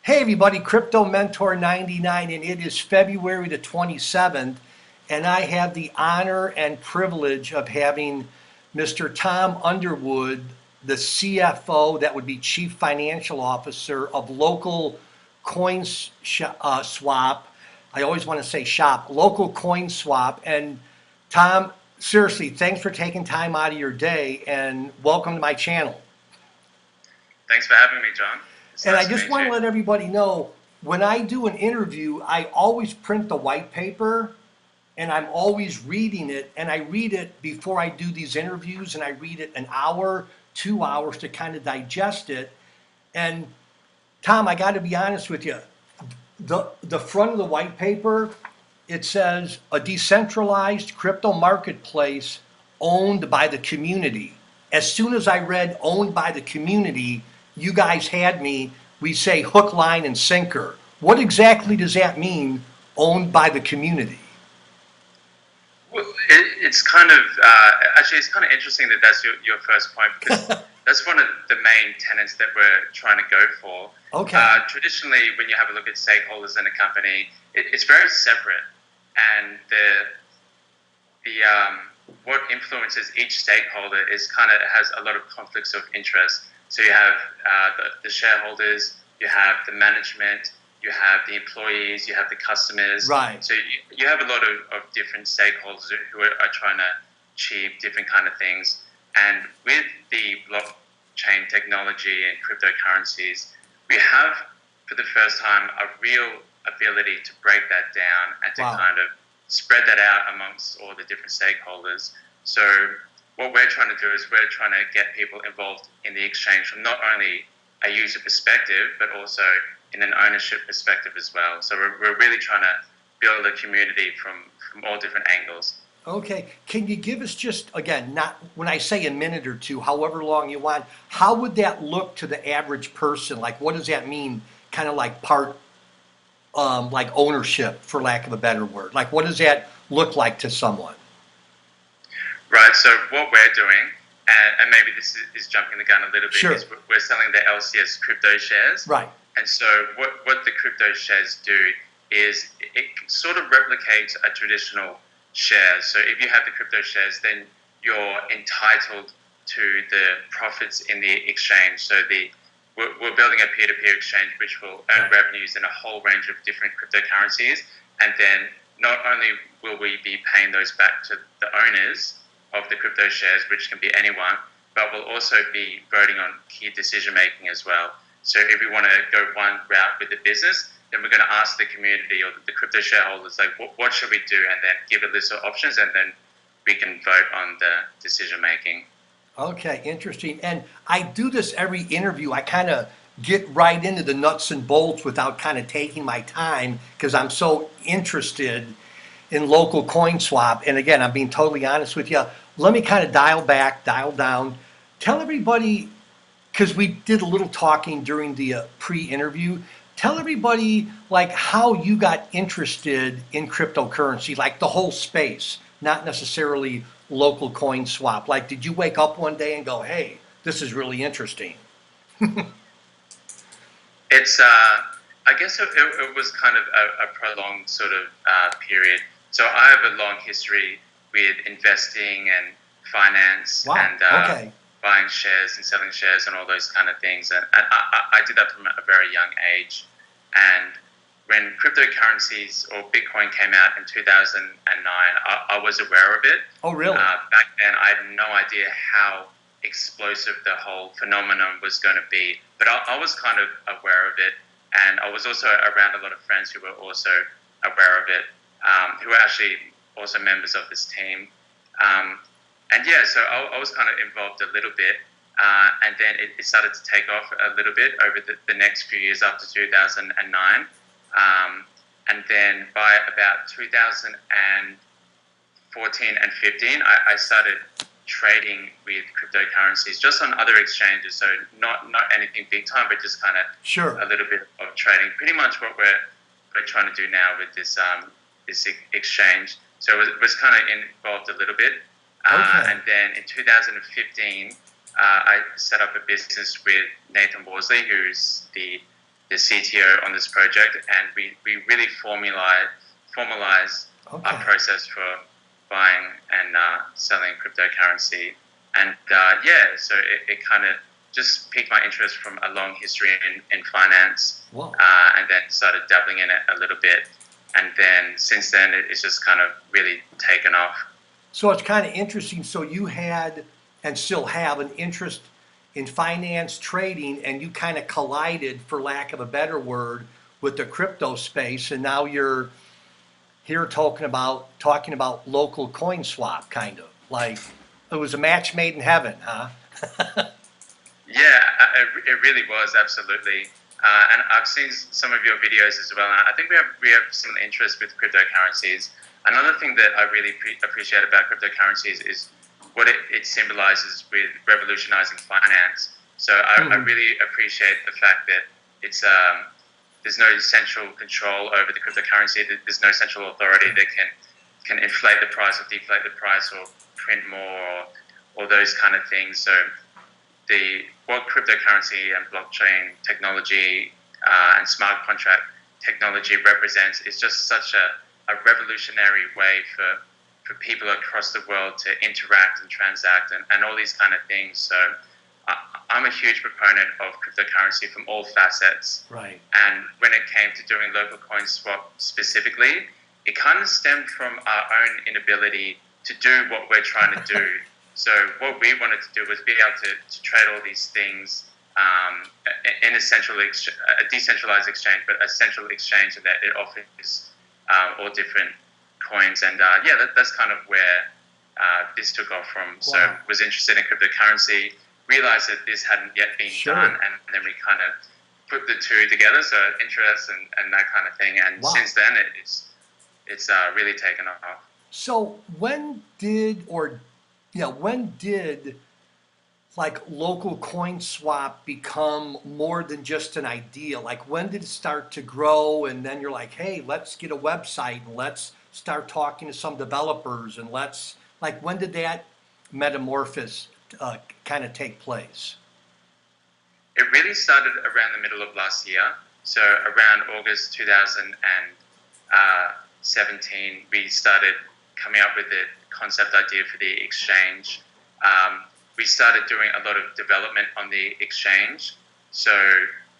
Hey everybody, Crypto Mentor 99, and it is February the 27th, and I have the honor and privilege of having Mr. Tom Underwood, the CFO, that would be Chief Financial Officer of Local Coins Swap. I always want to say shop, Local Coin Swap. And Tom, seriously, thanks for taking time out of your day and welcome to my channel. Thanks for having me, John. It's And I nice to just meet want to you. let everybody know when I do an interview, I always print the white paper and I'm always reading it. And I read it before I do these interviews, and I read it an hour, 2 hours to kind of digest it. And Tom, I got to be honest with you. The front of the white paper, it says a decentralized crypto marketplace owned by the community. As soon as I read owned by the community, you guys had me, we say hook, line, and sinker. What exactly does that mean, owned by the community? Well, it's kind of actually it's kind of interesting that that's your first point because that's one of the main tenets that we're trying to go for. Okay, Traditionally, when you have a look at stakeholders in a company, it's very separate, and the what influences each stakeholder is kind of has a lot of conflicts of interest. So you have the shareholders, you have the management, you have the employees, you have the customers. right. So you have a lot of different stakeholders who are trying to achieve different kind of things. And with the blockchain technology and cryptocurrencies, we have for the first time a real ability to break that down and to Wow. kind of spread that out amongst all the different stakeholders. So what we're trying to do is we're trying to get people involved in the exchange from not only a user perspective, but also in an ownership perspective as well. So we're really trying to build a community from all different angles. Okay, can you give us just, again, not when I say a minute or two, however long you want, how would that look to the average person? Like, what does that mean? Kind of like part like ownership, for lack of a better word? Like, what does that look like to someone? Right, so what we're doing, and maybe this is jumping the gun a little bit, Sure. is we're selling the LCS crypto shares. Right. And so what the crypto shares do is it sort of replicates a traditional share. So if you have the crypto shares, then you're entitled to the profits in the exchange. So we're building a peer-to-peer exchange which will earn Right. revenues in a whole range of different cryptocurrencies. And then not only will we be paying those back to the owners of the crypto shares, which can be anyone, but we'll also be voting on key decision making as well. So if we want to go one route with the business, then we're going to ask the community or the crypto shareholders, like, what should we do? And then give a list of options, and then we can vote on the decision making. Okay, interesting. And I do this every interview. I kind of get right into the nuts and bolts without kind of taking my time because I'm so interested in local coin swap. And again, I'm being totally honest with you. Let me kind of dial back, dial down. Tell everybody, because we did a little talking during the pre-interview. Tell everybody like how you got interested in cryptocurrency, like the whole space, not necessarily local coin swap. Like, did you wake up one day and go, "Hey, this is really interesting"? It's, I guess it was kind of a prolonged sort of period. So I have a long history with investing and finance Wow. and Okay. buying shares and selling shares and all those kind of things. And I did that from a very young age. And when cryptocurrencies or Bitcoin came out in 2009, I was aware of it. Oh, really? Back then, I had no idea how explosive the whole phenomenon was going to be. But I was kind of aware of it. And I was also around a lot of friends who were also aware of it, who were actually also members of this team. Um, and yeah, so I was kind of involved a little bit. And then it started to take off a little bit over the next few years after 2009. And then by about 2014 and 15, I started trading with cryptocurrencies just on other exchanges. So not anything big time, but just kind of Sure. a little bit of trading. Pretty much what we're trying to do now with this exchange. So it was kind of involved a little bit. Okay. And then in 2015, I set up a business with Nathan Worsley, who's the the CTO on this project, and we really formalize our process for buying and selling cryptocurrency. And so it kind of just piqued my interest from a long history in finance, and then started dabbling in it a little bit. And then since then, it's just kind of really taken off. So it's kind of interesting. So you had and still have an interest in finance trading, and you kind of collided, for lack of a better word, with the crypto space, and now you're here talking about LocalCoinSwap, kind of like it was a match made in heaven, huh? Yeah, it really was, absolutely. And I've seen some of your videos as well. And I think we have some interest with cryptocurrencies. Another thing that I really appreciate about cryptocurrencies is what it symbolizes with revolutionizing finance. So I really appreciate the fact that it's there's no central control over the cryptocurrency. There's no central authority that can inflate the price or deflate the price or print more or those kind of things. So what cryptocurrency and blockchain technology and smart contract technology represents is just such a revolutionary way for people across the world to interact and transact and all these kind of things. So I'm a huge proponent of cryptocurrency from all facets. Right. And when it came to doing LocalCoinSwap specifically, it kind of stemmed from our own inability to do what we're trying to do. So what we wanted to do was be able to trade all these things in a decentralized exchange, but a central exchange that it offers all different coins. And that's kind of where this took off from. Wow. So was interested in cryptocurrency, realized that this hadn't yet been done, and then we kind of put the two together, so interest and that kind of thing. And since then, it's really taken off. So when did like LocalCoinSwap become more than just an idea? Like when did it start to grow, and then you're like, hey, let's get a website and let's start talking to some developers, and when did that metamorphosis kind of take place? It really started around the middle of last year. So around August 2017, we started coming up with the concept idea for the exchange. We started doing a lot of development on the exchange. So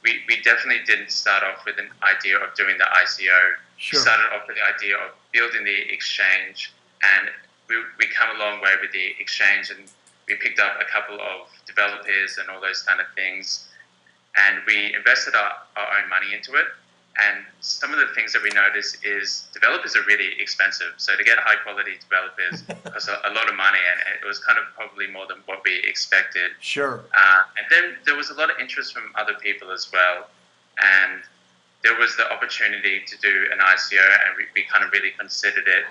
we definitely didn't start off with an idea of doing the ICO. Sure. We started off with the idea of building the exchange, and we come a long way with the exchange, and we picked up a couple of developers and all those kind of things, and we invested our own money into it. And some of the things that we noticed is developers are really expensive. So to get high quality developers costs a lot of money, and it was kind of probably more than what we expected. Sure. And then there was a lot of interest from other people as well. And there was the opportunity to do an ICO, and we kind of really considered it.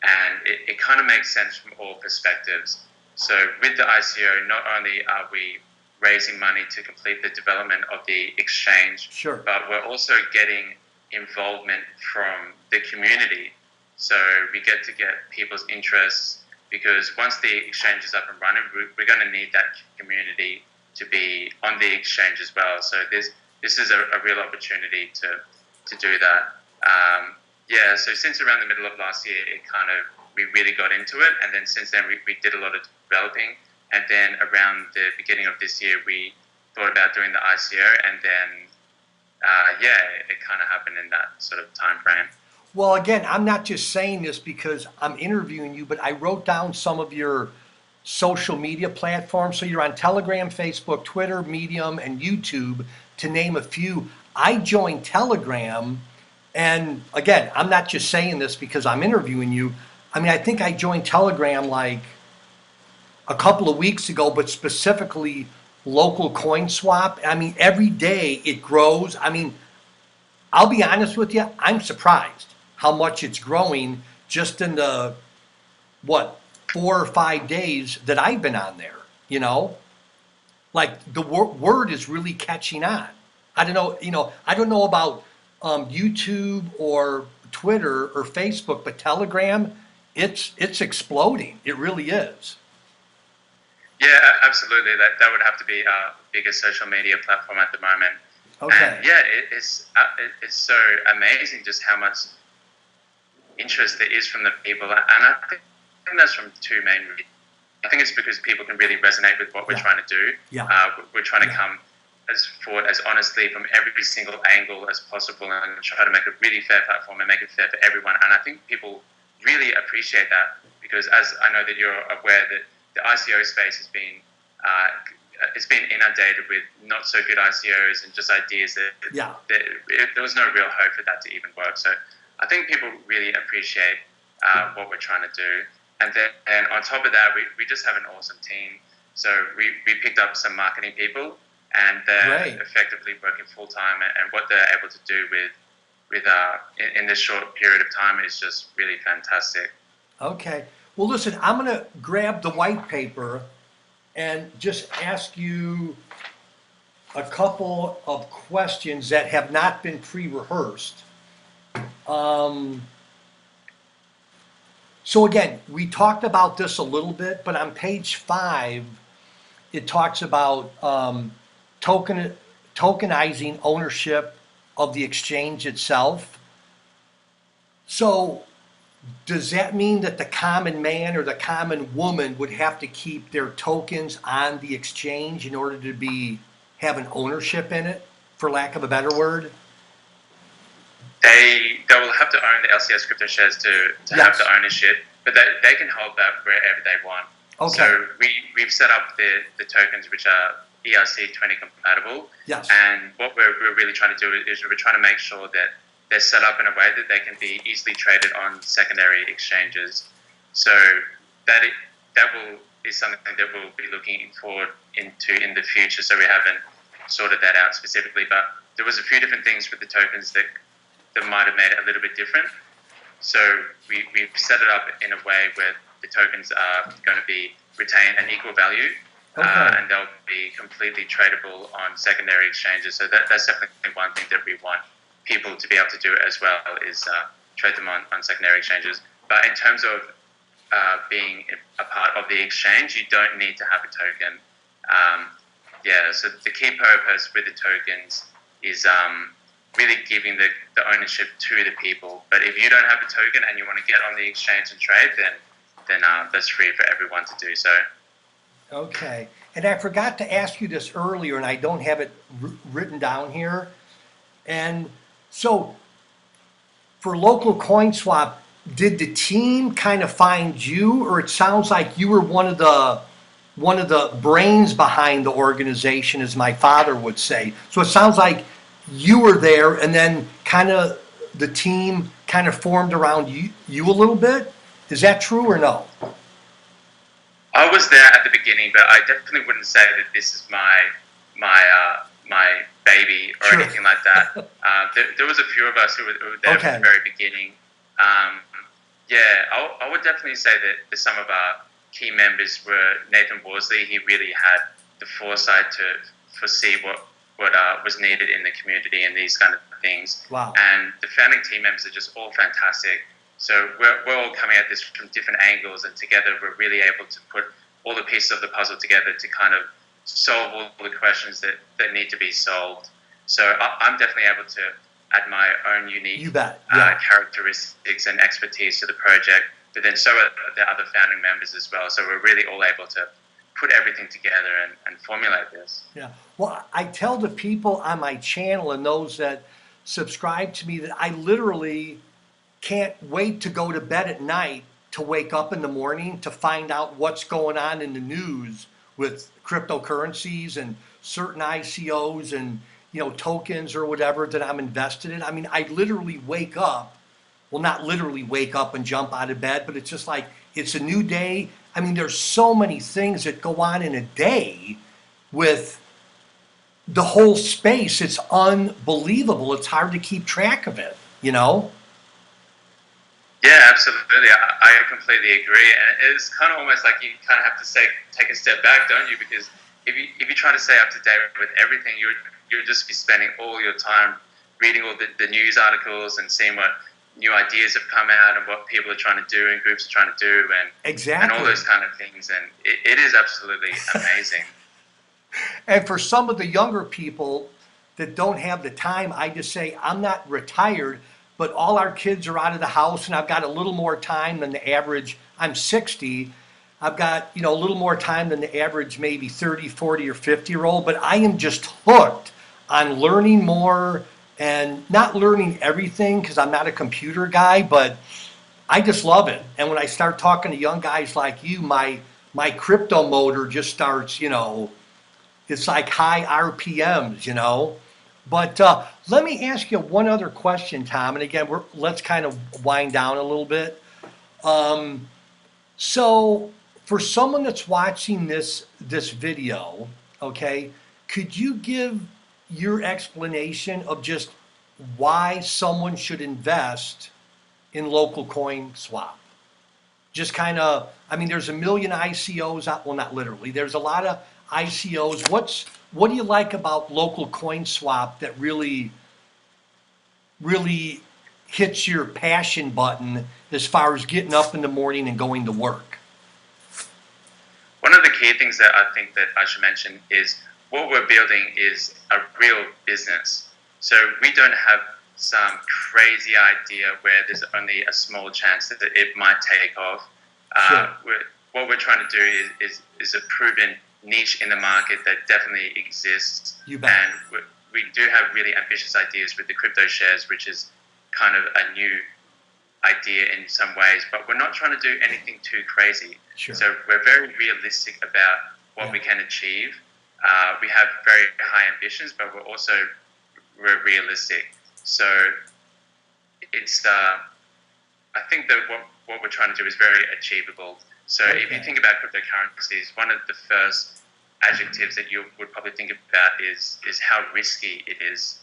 And it kind of makes sense from all perspectives. So with the ICO, not only are we raising money to complete the development of the exchange, sure, but we're also getting involvement from the community. So we get people's interests, because once the exchange is up and running, we're going to need that community to be on the exchange as well. So this is a real opportunity to do that. So since around the middle of last year, we really got into it, and then since then we did a lot of developing. And then around the beginning of this year, we thought about doing the ICO, and then, it kind of happened in that sort of time frame. Well, again, I'm not just saying this because I'm interviewing you, but I wrote down some of your social media platforms. So you're on Telegram, Facebook, Twitter, Medium, and YouTube, to name a few. I joined Telegram, and again, I'm not just saying this because I'm interviewing you. I mean, I think I joined Telegram like a couple of weeks ago, but specifically LocalCoinSwap. I mean, every day it grows. I mean, I'll be honest with you, I'm surprised how much it's growing just in the, 4 or 5 days that I've been on there, Like the word is really catching on. I don't know, I don't know about YouTube or Twitter or Facebook, but Telegram, it's exploding. It really is. Yeah, absolutely. That would have to be our biggest social media platform at the moment. Okay. And yeah, it's so amazing just how much interest there is from the people, and I think that's from two main reasons. I think it's because people can really resonate with what we're trying to do. Yeah. We're trying to come as forward as honestly from every single angle as possible, and try to make a really fair platform and make it fair for everyone. And I think people really appreciate that, because as I know that you're aware that the ICO space has been it's been inundated with not so good ICOs and just ideas that there was no real hope for that to even work. So I think people really appreciate what we're trying to do. And then on top of that, we just have an awesome team. So we picked up some marketing people, and they're effectively working full time. And what they're able to do with in this short period of time is just really fantastic. Okay. Well, listen, I'm going to grab the white paper and just ask you a couple of questions that have not been pre-rehearsed. So again, we talked about this a little bit, but on page 5, it talks about tokenizing ownership of the exchange itself. So does that mean that the common man or the common woman would have to keep their tokens on the exchange in order to have an ownership in it, for lack of a better word? They will have to own the LCS crypto shares to have the ownership, but they can hold that wherever they want. Okay. So we've set up the tokens which are ERC20 compatible. Yes. And what we're really trying to do is we're trying to make sure that they're set up in a way that they can be easily traded on secondary exchanges. So that is something that we'll be looking forward into in the future. So we haven't sorted that out specifically, but there was a few different things with the tokens that might have made it a little bit different. So we've set it up in a way where the tokens are going to be retain an equal value, and they'll be completely tradable on secondary exchanges. So that's definitely one thing that we want people to be able to do as well, is trade them on secondary exchanges. But in terms of being a part of the exchange, you don't need to have a token. So the key purpose with the tokens is really giving the ownership to the people. But if you don't have a token and you want to get on the exchange and trade, then that's free for everyone to do so. Okay. And I forgot to ask you this earlier, and I don't have it written down here. And so for LocalCoinSwap, did the team kind of find you, or it sounds like you were one of the brains behind the organization, as my father would say. So it sounds like you were there, and then kind of the team kind of formed around you a little bit. Is that true or no? I was there at the beginning, but I definitely wouldn't say that this is my baby or anything like that. There was a few of us who were there from the very beginning. I would definitely say that some of our key members were Nathan Worsley. He really had the foresight to foresee what was needed in the community and these kind of things. Wow. And the founding team members are just all fantastic. So we're all coming at this from different angles, and together we're really able to put all the pieces of the puzzle together to kind of solve all the questions that need to be solved. So I'm definitely able to add my own unique characteristics and expertise to the project, but then so are the other founding members as well. So we're really all able to put everything together and formulate this. Yeah. Well, I tell the people on my channel and those that subscribe to me that I literally can't wait to go to bed at night to wake up in the morning to find out what's going on in the news with cryptocurrencies and certain ICOs and tokens or whatever that I'm invested in. I mean, I literally wake up, well, not literally wake up and jump out of bed, but it's just like it's a new day. I mean, there's so many things that go on in a day with the whole space. It's unbelievable. It's hard to keep track of it, Yeah, absolutely. I completely agree. And it's kind of almost like you kind of have to take a step back, don't you? Because if you try to stay up to date with everything, you'll just be spending all your time reading all the news articles and seeing what new ideas have come out and what people are trying to do and groups are trying to do and all those kind of things. And it is absolutely amazing. And for some of the younger people, that don't have the time, I just say, I'm not retired, but all our kids are out of the house and I've got a little more time than the average. I'm 60. I've got, a little more time than the average maybe 30, 40, or 50-year-old, but I am just hooked on learning more and not learning everything because I'm not a computer guy, but I just love it. And when I start talking to young guys like you, my crypto motor just starts, it's like high RPMs. But let me ask you one other question, Tom. And again, let's kind of wind down a little bit. So for someone that's watching this video, okay, could you give your explanation of just why someone should invest in local coin swap? Just kind of, I mean, there's a million ICOs out, well, not literally. There's a lot of ICOs. What do you like about local coin swap that really hits your passion button as far as getting up in the morning and going to work? One of the key things that I think that I should mention is what we're building is a real business. So we don't have some crazy idea where there's only a small chance that it might take off. Sure. What we're trying to do is a proven niche in the market that definitely exists. You bet. And we do have really ambitious ideas with the crypto shares, which is kind of a new idea in some ways, but we're not trying to do anything too crazy. Sure. So we're very realistic about what we can achieve. We have very high ambitions, but we're realistic. So it's I think that what we're trying to do is very achievable. So if you think about cryptocurrencies, one of the first adjectives that you would probably think about is how risky it is.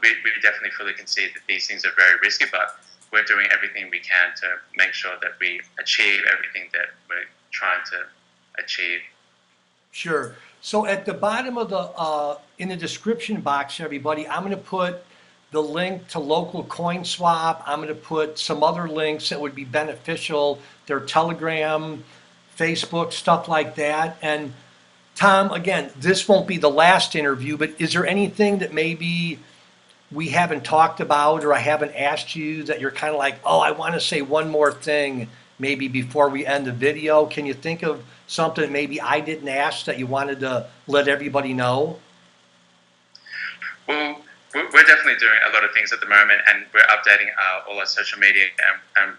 We definitely fully concede that these things are very risky, but we're doing everything we can to make sure that we achieve everything that we're trying to achieve. Sure. So at the bottom of the, in the description box, everybody, I'm going to put the link to LocalCoinSwap. I'm going to put some other links that would be beneficial, their Telegram, Facebook, stuff like that. And Tom, again, this won't be the last interview, but is there anything that maybe we haven't talked about or I haven't asked you that you're kind of like, oh, I want to say one more thing maybe before we end the video? Can you think of something that maybe I didn't ask that you wanted to let everybody know? Well, we're definitely doing a lot of things at the moment, and we're updating all our social media and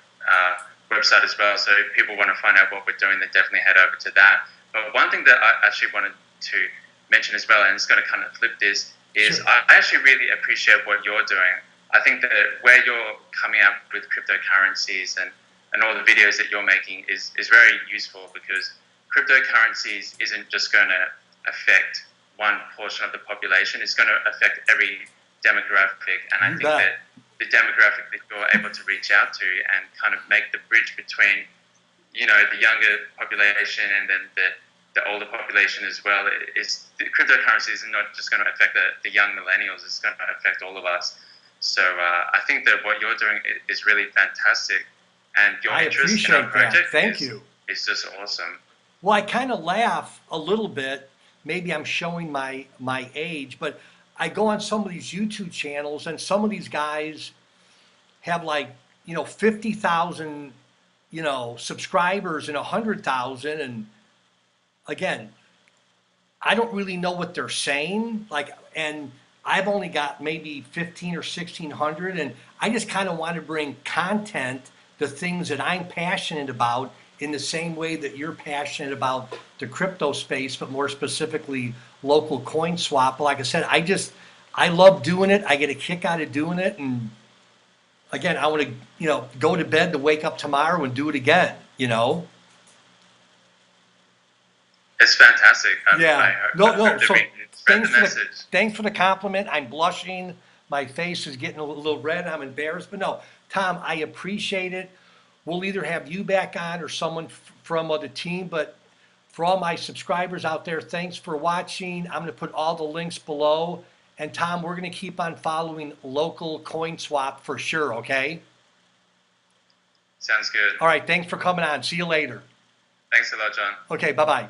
website as well. So if people want to find out what we're doing, then definitely head over to that. But one thing that I actually wanted to mention as well, and it's going to kind of flip this, is sure. I actually really appreciate what you're doing. I think that where you're coming out with cryptocurrencies and all the videos that you're making is very useful, because cryptocurrencies isn't just going to affect one portion of the population. It's going to affect every demographic. And I think that the demographic that you're able to reach out to and kind of make the bridge between, the younger population and then the older population as well, is the cryptocurrencies are not just going to affect the young millennials, it's going to affect all of us. So I think that what you're doing is really fantastic, and your interest in our project Thank you. It's just awesome. Well, I kind of laugh a little bit. Maybe I'm showing my age, but I go on some of these YouTube channels and some of these guys have 50,000, subscribers and 100,000. And again, I don't really know what they're saying. And I've only got maybe 15 or 1,600. And I just kind of want to bring content, the things that I'm passionate about, in the same way that you're passionate about the crypto space, but more specifically local coin swap. Like I said, I love doing it. I get a kick out of doing it. And again, I want to, go to bed to wake up tomorrow and do it again, It's fantastic. Yeah. No. So thanks for the compliment. I'm blushing. My face is getting a little red. I'm embarrassed. But no, Tom, I appreciate it. We'll either have you back on or someone from the team. But for all my subscribers out there, thanks for watching. I'm going to put all the links below. And Tom, we're going to keep on following LocalCoinSwap for sure, okay? Sounds good. All right, thanks for coming on. See you later. Thanks a lot, John. Okay, bye-bye.